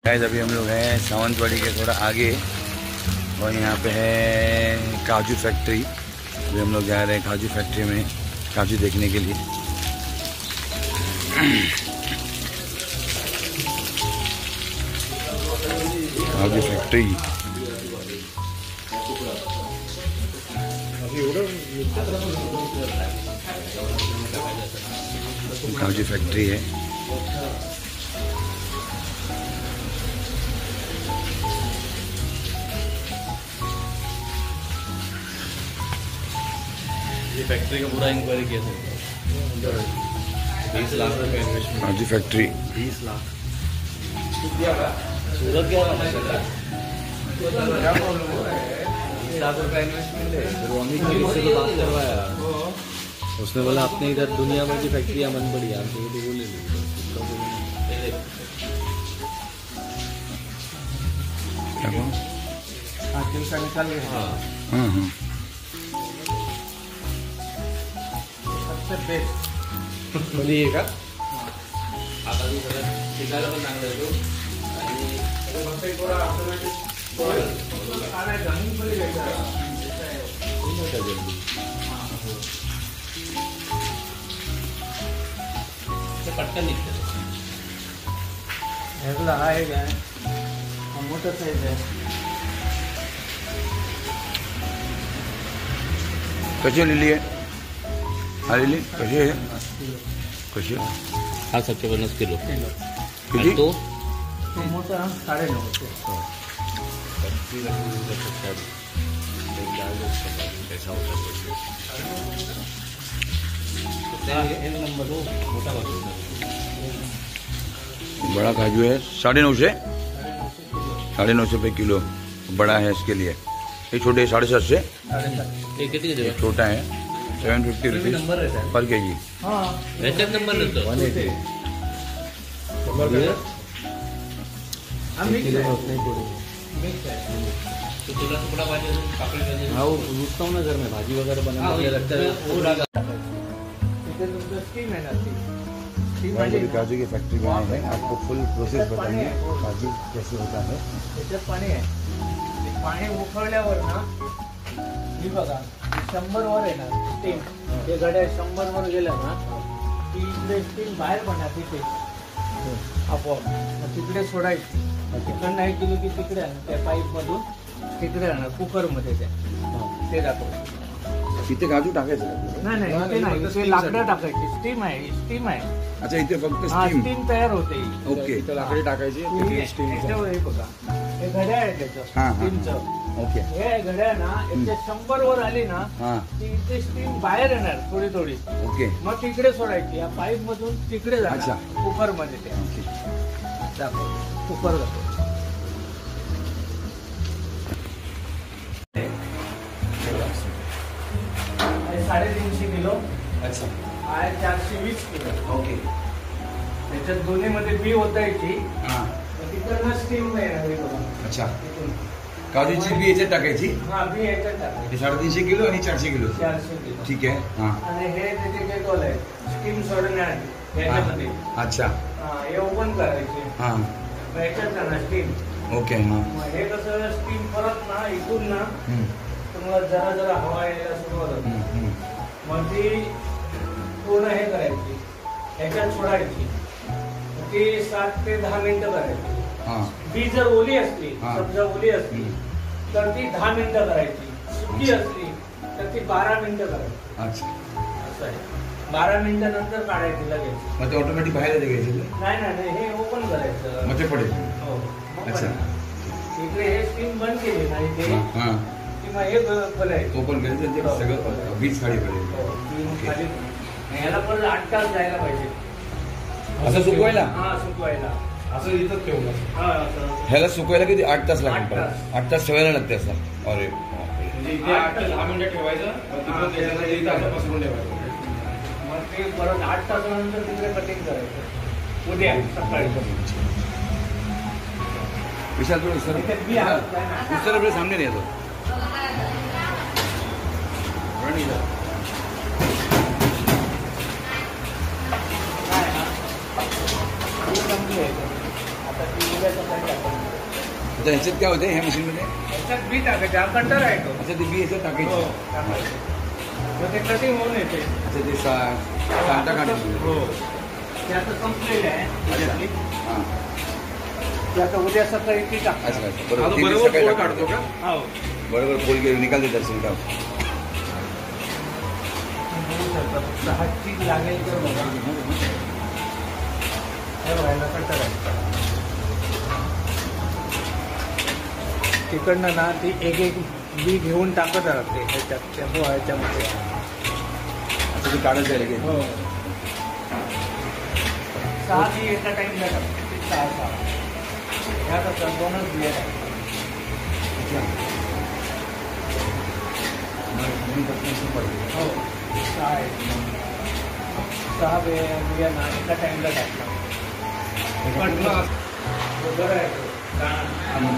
Guys अभी हम लोग हैं सावंतवाड़ी के थोड़ा आगे और यहाँ पे है काजू फैक्ट्री। अभी हम लोग जा रहे हैं काजू फैक्ट्री में काजू देखने के लिए। काजू फैक्ट्री काजू फैक्ट्री है। ये फैक्ट्री का पूरा इंक्वायरी किया था। 20 लाख रुपए इन्वेस्टमेंट। काजू फैक्ट्री 20 लाख। सूरत क्या 20 लाख रुपए इन्वेस्टमेंट है। रोमी की से तो बात करवाया, उसने बोला अपने इधर दुनिया में की फैक्ट्रियां बन पड़ी यार, तो वो ले लो। निकाल गए। हाँ बोलिए का आता भी सगळं शिकायला पण चांगलं आहे तो आणि फक्त थोडा ऑटोमॅटिक काय जमीन पण घ्यायचं ते पटकन निघतं। ह्याला आहे काय मोठं साईज आहे। कशी लिहिली आहे? हा लिहिली कशी आहे? कशी हा 750 किलो किती? तो मोठा 9.5 बड़ा काजू है 950 रुपये किलो बड़ा है इसके लिए। ये छोटे 750 किती छोटा है 750 रुपीज पर केजी। याच्यात नंबर नसतो। तुला तुकडा पाहिजे हाँ रुकता हूँ ना घर में भाजी वगैरह बनाने लगता है। काजू की फैक्ट्री में आए हैं, आपको फुल प्रोसेस बताएंगे काजू कैसे होता है। त्याच्यात पाणी आहे, पाणी उकळल्यावर ना ही बघा 100 वर आहे ना स्टीम, ते गड्या 100 वर गेल्या ना ती इकडे स्टीम बाहेर पडणार तिथे आपोआप, तिकडे सोडायची। तिकडे नाही केली की तिकडे त्या पाईप मधून तिकडे राहणार कुकर मध्ये ते दाखव। इथे काजू टाकायचं? नाही नाही इथे नाही, इथे लाकडं टाकायची। स्टीम आहे, स्टीम आहे। अच्छा इथे फक्त स्टीम तयार होते। ओके लाकडी टाकायची बघा, हे घड्याळ आहे त्याचं स्टीमचं। ओके हे घड्याळ ना याच्या 100 वर आली ना ती इथे स्टीम बाहेर येणार थोडी थोडी। ओके मग तिकडे सोडायची, या पाईप मधून तिकडे जाणार कुकर मध्ये। ते दाखव कुकर दाखव। 350 किलो। अच्छा आहे 420 किलो। ओके त्याच्यात दोन्ही मध्ये बी होतायची, तिकडनं स्टीम नाही येणार बघा। अच्छा काजूची बी याच्यात टाकायची? हा बी याच्यात टाकायची। 350 किलो आणि 400 किलो। 400 किलो ठीक आहे। हा आणि हे त्याचे केटोल आहे स्टीम सोडण्यासाठी याच्यामध्ये। अच्छा हे ओपन करायचे, हा याच्यात जाणार स्टीम। ओके हा हे कसं स्टीम परत ना इथून ना तुम्हाला जरा जरा हवा यायला सुरुवात होते, मग ती पूर्ण हे करायची याच्यात सोडायची। ती 7 ते 10 मिनिटं करायची। बी जर ओली असली, समजा ओली असली तर ती 10 मिनिटं करायची, सुकी असली तर ती 12 मिनिटं करायची। अच्छा असं आहे, 12 मिनिटं नंतर काढायची लगेच। मग ते ऑटोमॅटिक बाहेर येते घ्यायची? नाही नाही नाही, हे ओपन करायचं मग ते पडेल। हो अच्छा इकडे हे स्टीम बंद केली नाही ते किंवा हे खोलायचं ओपन करायचं ते सगळं बीज खाली पडेल। खाली ह्याला परत 8 तास जायला पाहिजे असं सुकवायला? हा सुकवायला असं इथं ठेवलं। ह्याला सुकवायला किती 8 तास लागतात? 8 तास ठेवायला लागते असं? अरे म्हणजे इथे 8 ते 10 मिनिटं ठेवायचं, पसरून ठेवायचं। मग ते परत 8 तासानंतर तिकडे कटिंग करायचं उद्या सकाळी। विशाल थोड़ा सर अपने सामने नहीं है तो आता उद्या सकाळी टाकायचं. आता ह्याच्यात काय होते ह्या मशीनमध्ये? ह्याच्यात बी टाकायचं. हा कटर आहे तो. अच्छा, ते बी याच्यात हो, टाकायचं. टाकायचं. मग ते कटिंग होऊन येते. अच्छा, ते सांगता काढायचं. हो, ते आता संपलेलं आहे. अच्छा. त्याच्यातली. हां, ते आता उद्या सकाळी ती टाकायचं. अच्छा अच्छा. बरोबर. ते बी बरोबर सकाळी पोळ टाकायचं. काढतो का? हो. बरोबर पोल के निकाल देतात शिलका. फक्त हा चीज लागेल तर बघा. हे बघायला कटर आहे. तिकडनं ना ती एक एक बी घेऊन टाकत राहते ह्याच्यात ह्याच्यामध्ये. असं ते काढत जाईल की. हो. 6 बी एका टाइमला टाकते. 6 ह्यात आता 2च बिया आहे. अच्छा. हो, 6 आहेत. 6 बिया ना एका टाइमला टाकतात. बरं आहे तो. दाणा.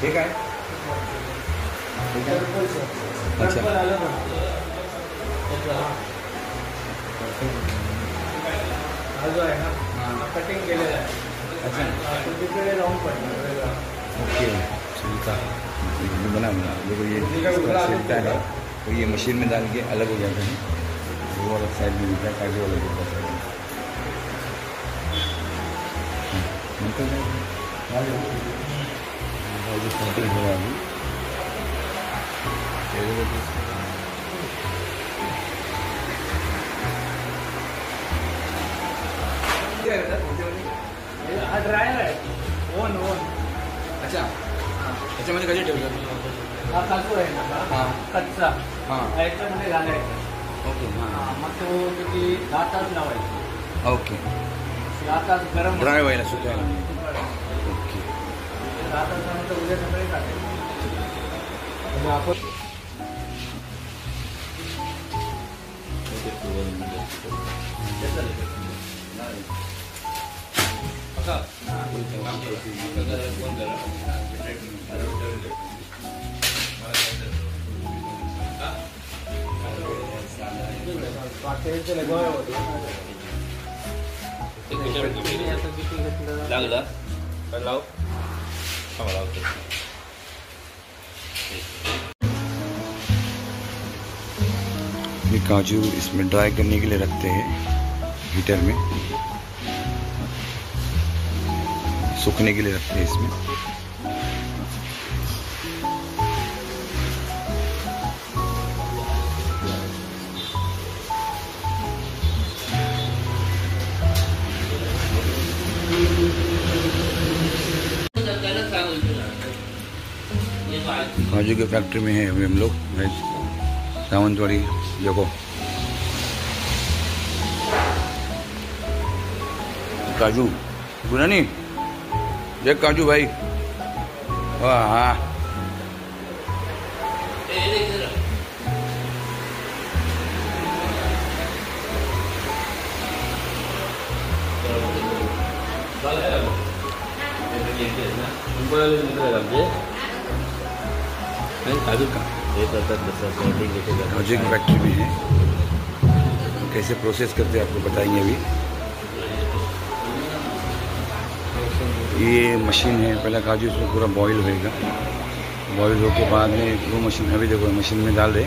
हे काय? अच्छा. हा जो आहे ना, कटिंग केलेला आहे. अच्छा. तो तिकडे राहून पडणार. ओके. छिलका बना बना देखो ये इसका छिलका है तो ये मशीन में डाल के अलग हो जाता है. वो अलग साइड में मिलता है, काजू अलग होता है. निकल जाएगा. जो कटिंग हो रहा है अभी. हा ड्रायर आहे. ओन. अच्छा. त्याच्यामध्ये कधी ठेवतात? हा काजू आहे ना, हां. कच्चा. हां. याच्यामध्ये घालायचा. ओके. हां. मग तो किती 10 तास लावायचा. ओके. 10 तास गरम ड्राय व्हायला सुकायला. ओके. 10 तासानंतर उद्या सकाळी टाकायचं. म्हणजे आपण लागला लाव. लावतो. ये काजू इसमें ड्राई करने के लिए रखते हैं हीटर में, सूखने के लिए रखते हैं इसमें. काजू की फैक्ट्री में है अभी हम लोग. सावंतवाड़ी देखो काजू सुना नहीं. देख काजू भाई. वाह. हाँ. काजू का काजू की फैक्ट्री में है. तो कैसे प्रोसेस करते हैं आपको बताएंगे अभी. ये मशीन है. पहला काजू इसमें पूरा बॉईल होएगा. बॉईल होके बाद में वो मशीन अभी देखो मशीन में डाल रहे.